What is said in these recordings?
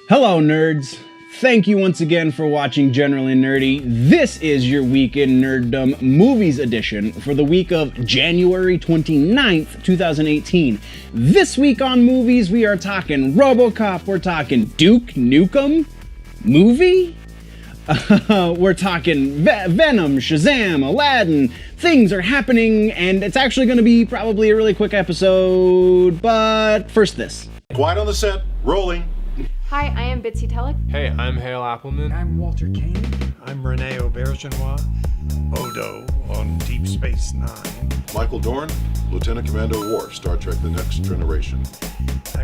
Hello, nerds. Thank you once again for watching Generally Nerdy. This is your Weekend Nerdom Movies edition for the week of January 29th, 2018. This week on movies, we are talking Robocop, we're talking Duke Nukem movie, we're talking Venom, Shazam, Aladdin. Things are happening, and it's actually going to be probably a really quick episode, but first this. Quiet on the set, rolling. Hi, I am Bitsy Telek. Hey, I'm Hale Appleman. I'm Walter Kane. I'm Rene Aubergenois. Odo on Deep Space Nine. Michael Dorn, Lieutenant Commander Worf, Star Trek The Next Generation.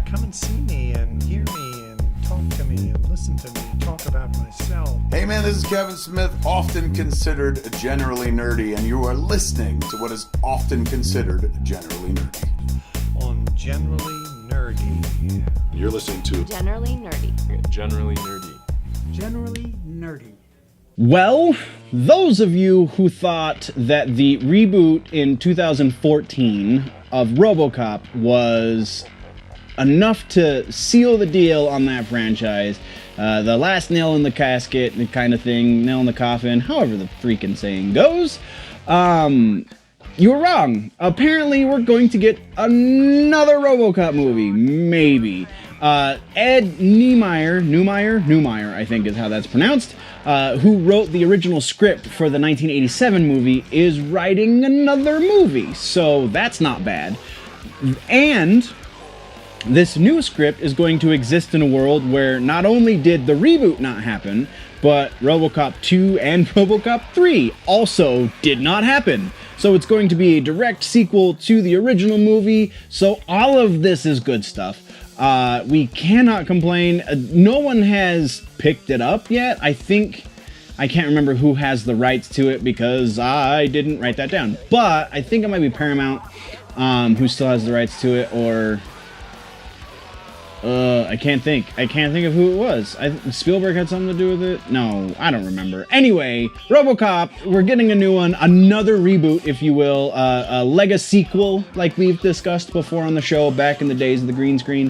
Come and see me and hear me and talk to me and listen to me talk about myself. Hey man, this is Kevin Smith, often considered generally nerdy, and you are listening to what is often considered generally nerdy. On Generally Nerdy. You're listening to Generally Nerdy. Generally Nerdy. Generally nerdy. Well, those of you who thought that the reboot in 2014 of Robocop was enough to seal the deal on that franchise, the last nail in the casket kind of thing, nail in the coffin, however the freaking saying goes, you were wrong. Apparently, we're going to get another Robocop movie. Maybe. Ed Neumeier, I think is how that's pronounced, who wrote the original script for the 1987 movie, is writing another movie. So that's not bad. And this new script is going to exist in a world where not only did the reboot not happen, but Robocop 2 and Robocop 3 also did not happen. So it's going to be a direct sequel to the original movie, so all of this is good stuff. We cannot complain. No one has picked it up yet. I can't remember who has the rights to it because I didn't write that down. But I think it might be Paramount who still has the rights to it, or I can't think of who it was. Spielberg had something to do with it? No, I don't remember. Anyway, Robocop, we're getting a new one, another reboot, if you will, a Lega sequel, like we've discussed before on the show back in the days of the green screen.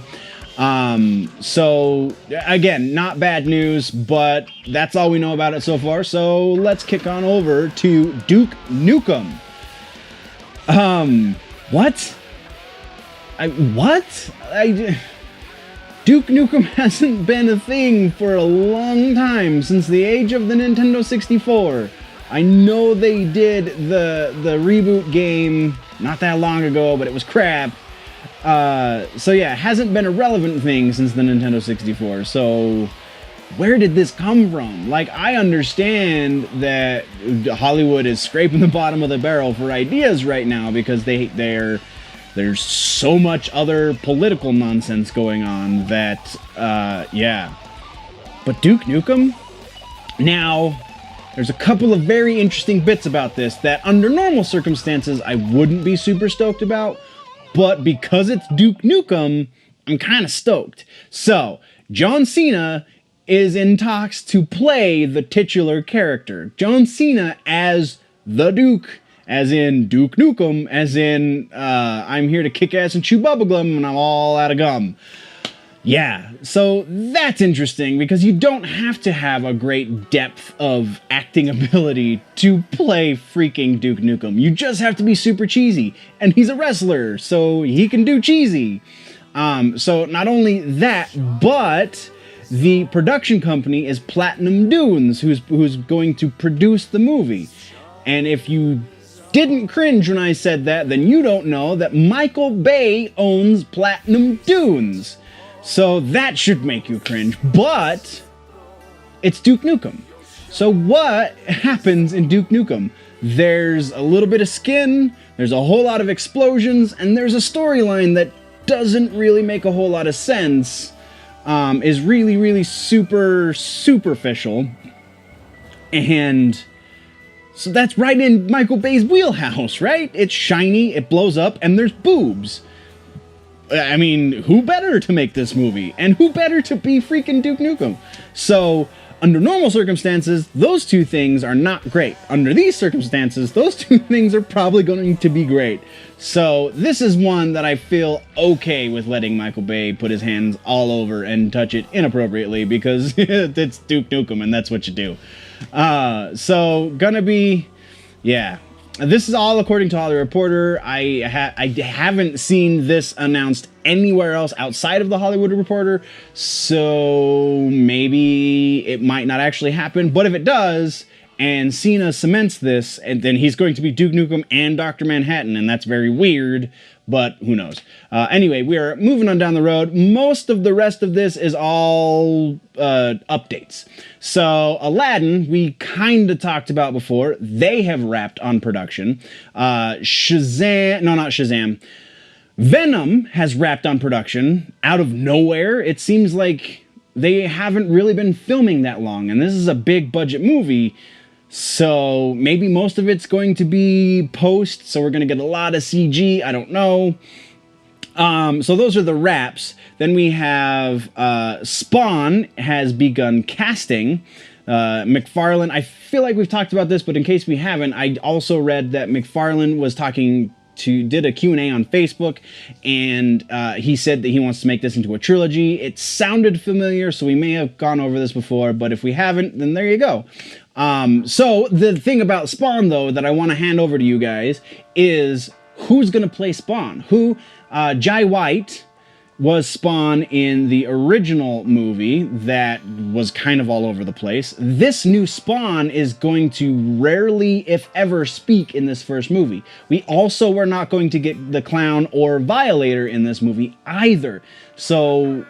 So, again, not bad news, but that's all we know about it so far, so let's kick on over to Duke Nukem. What? Duke Nukem hasn't been a thing for a long time, since the age of the Nintendo 64. I know they did the reboot game not that long ago, but it was crap. So yeah, it hasn't been a relevant thing since the Nintendo 64. So where did this come from? Like, I understand that Hollywood is scraping the bottom of the barrel for ideas right now because there's so much other political nonsense going on that, yeah. But Duke Nukem? Now, there's a couple of very interesting bits about this that under normal circumstances I wouldn't be super stoked about, but because it's Duke Nukem, I'm kind of stoked. So, John Cena is in talks to play the titular character. John Cena as the Duke. As in Duke Nukem, as in, I'm here to kick ass and chew bubblegum and I'm all out of gum. Yeah, so that's interesting because you don't have to have a great depth of acting ability to play freaking Duke Nukem. You just have to be super cheesy. And he's a wrestler, so he can do cheesy. So not only that, but the production company is Platinum Dunes, who's going to produce the movie. And if you didn't cringe when I said that, then you don't know that Michael Bay owns Platinum Dunes. So that should make you cringe, but it's Duke Nukem. So what happens in Duke Nukem? There's a little bit of skin, there's a whole lot of explosions, and there's a storyline that doesn't really make a whole lot of sense, is really, really super superficial, and so that's right in Michael Bay's wheelhouse, right? It's shiny, it blows up, and there's boobs. I mean, who better to make this movie? And who better to be freaking Duke Nukem? So, Under normal circumstances, those two things are not great. Under these circumstances, those two things are probably going to be great. So this is one that I feel okay with letting Michael Bay put his hands all over and touch it inappropriately, because it's Duke Nukem and that's what you do. So gonna be, yeah. This is all according to Hollywood Reporter. I haven't seen this announced anywhere else outside of the Hollywood Reporter, so maybe it might not actually happen. But if it does, and Cena cements this, and then he's going to be Duke Nukem and Dr. Manhattan, and that's very weird, but who knows. Anyway, we are moving on down the road. Most of the rest of this is all updates. So Aladdin, we kind of talked about before. They have wrapped on production. Shazam. Venom has wrapped on production out of nowhere. It seems like they haven't really been filming that long, and this is a big budget movie. So maybe most of it's going to be post, so we're going to get a lot of CG. I don't know. So those are the wraps. Then we have Spawn has begun casting. McFarlane, I feel like we've talked about this, but in case we haven't, I also read that McFarlane was did a Q&A on Facebook, and he said that he wants to make this into a trilogy. It sounded familiar, so we may have gone over this before, but if we haven't, then there you go. So the thing about Spawn, though, that I want to hand over to you guys is who's going to play Spawn. Jai White was Spawn in the original movie that was kind of all over the place. This new Spawn is going to rarely, if ever, speak in this first movie. We also were not going to get the Clown or Violator in this movie either. So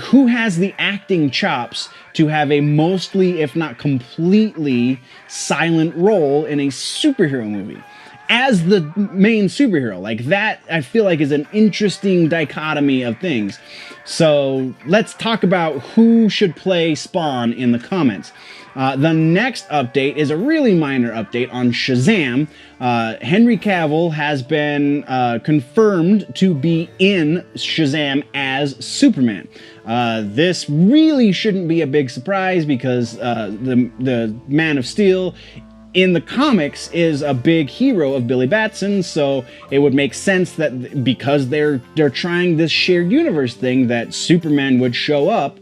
who has the acting chops to have a mostly, if not completely, silent role in a superhero movie as the main superhero? Like, that, I feel like, is an interesting dichotomy of things. So let's talk about who should play Spawn in the comments. The next update is a really minor update on Shazam. Henry Cavill has been confirmed to be in Shazam as Superman. This really shouldn't be a big surprise, because the Man of Steel in the comics is a big hero of Billy Batson, so it would make sense that because they're trying this shared universe thing, that Superman would show up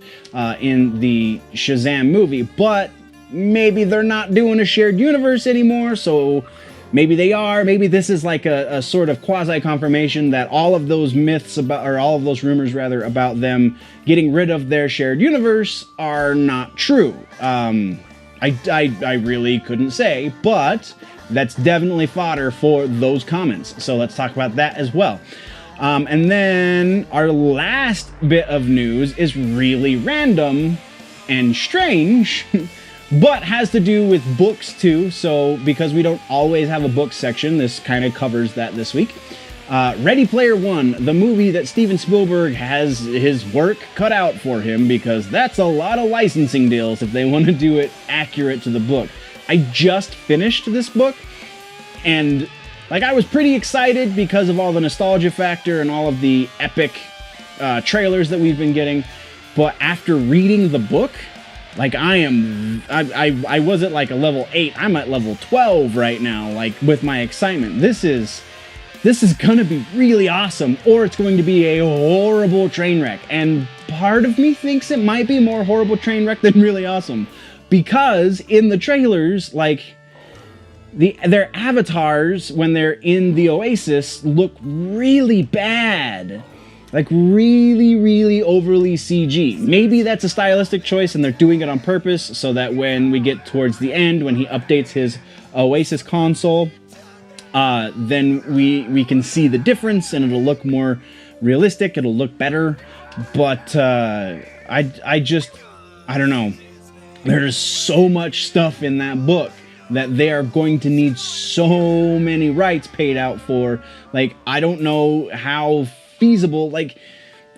in the Shazam movie. But maybe they're not doing a shared universe anymore, so maybe they are. Maybe this is like a sort of quasi-confirmation that all of those myths about, or all of those rumors rather, about them getting rid of their shared universe are not true. I really couldn't say, but that's definitely fodder for those comments. So let's talk about that as well. And then our last bit of news is really random and strange, but has to do with books too. So because we don't always have a book section, this kind of covers that this week. Ready Player One, the movie that Steven Spielberg has his work cut out for him, because that's a lot of licensing deals if they want to do it accurate to the book. I just finished this book, and like, I was pretty excited because of all the nostalgia factor and all of the epic trailers that we've been getting. But after reading the book, like, I was at like a level 8. I'm at level 12 right now, like, with my excitement. This is gonna be really awesome, or it's going to be a horrible train wreck. And part of me thinks it might be more horrible train wreck than really awesome, because in the trailers, like, their avatars when they're in the Oasis look really bad. Like, really, really overly CG. Maybe that's a stylistic choice and they're doing it on purpose so that when we get towards the end, when he updates his Oasis console, then we can see the difference and it'll look more realistic, it'll look better. But I don't know. There's so much stuff in that book that they are going to need so many rights paid out for. Like, I don't know how feasible, like,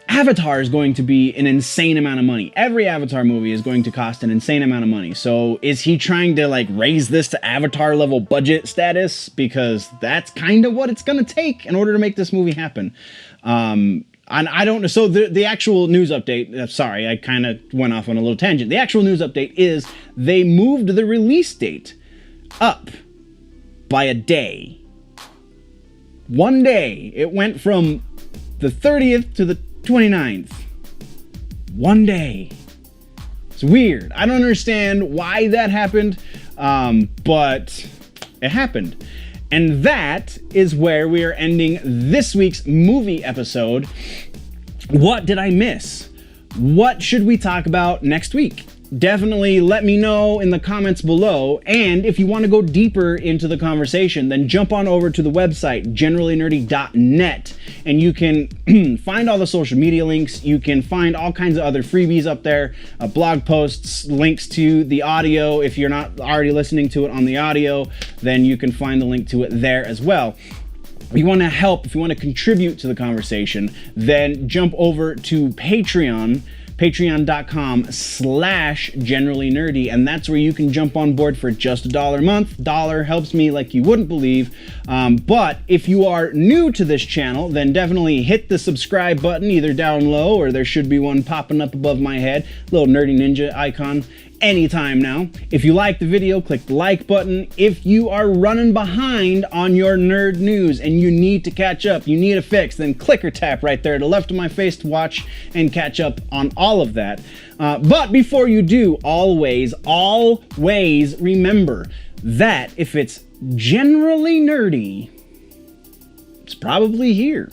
Avatar is going to be an insane amount of money. Every Avatar movie is going to cost an insane amount of money. So is he trying to, like, raise this to Avatar level budget status? Because that's kind of what it's going to take in order to make this movie happen. And I don't know. So the actual news update, sorry, I kind of went off on a little tangent. The actual news update is they moved the release date up by a day. One day. It went from the 30th to the 29th. One day. It's weird. I don't understand why that happened, but it happened. And that is where we are ending this week's movie episode. What did I miss? What should we talk about next week? Definitely let me know in the comments below. And if you want to go deeper into the conversation, then jump on over to the website, generallynerdy.net, and you can find all the social media links. You can find all kinds of other freebies up there, blog posts, links to the audio. If you're not already listening to it on the audio, then you can find the link to it there as well. If you want to help, if you want to contribute to the conversation, then jump over to Patreon, patreon.com/generallynerdy, and that's where you can jump on board for just $1 a month. Dollar helps me like you wouldn't believe. But if you are new to this channel, then definitely hit the subscribe button either down low, or there should be one popping up above my head, little nerdy ninja icon. Anytime now. If you like the video, click the like button. If you are running behind on your nerd news and you need to catch up, you need a fix, then click or tap right there to the left of my face to watch and catch up on all of that. But before you do, always remember that if it's generally nerdy, it's probably here.